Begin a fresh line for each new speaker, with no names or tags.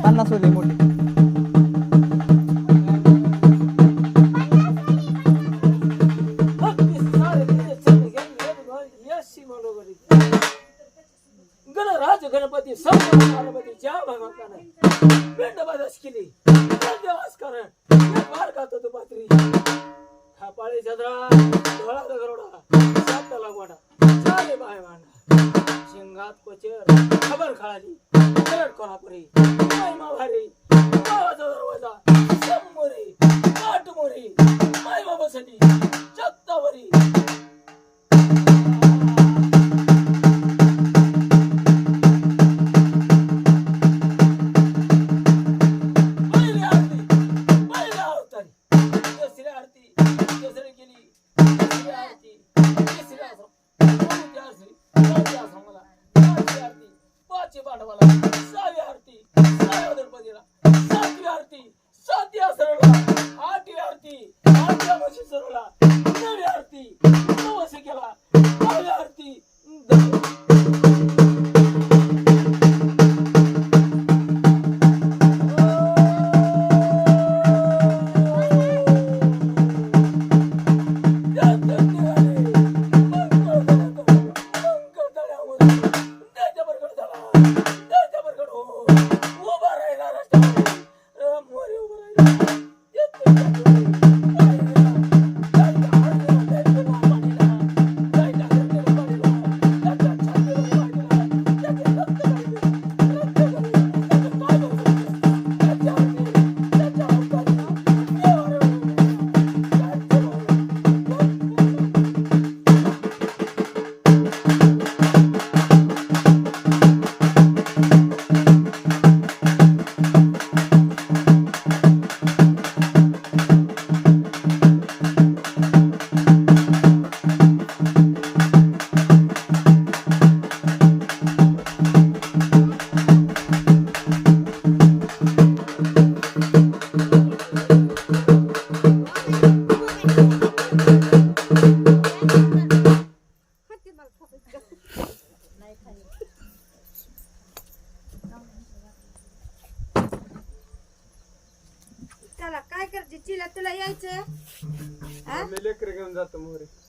50 वाली मोठी.
गणराज गणपती सर्व पार्वती ज्या भगवंताने पिंडबादच केली देवास कारण फार खातो तो पात्री हा पाळी चंद्रा धोळा गरोडा सातला गोडा चाले बाय मांडा शिंगात कोचर खबर खळाली करड कोल्हापुरी मायमा भारी गावाचा दरवाजा समोरी काटमोरी मायमा बसली चत्तावरी
चला काय करते चिला तुला यायचं
मी लेकर घेऊन जातो मोरे.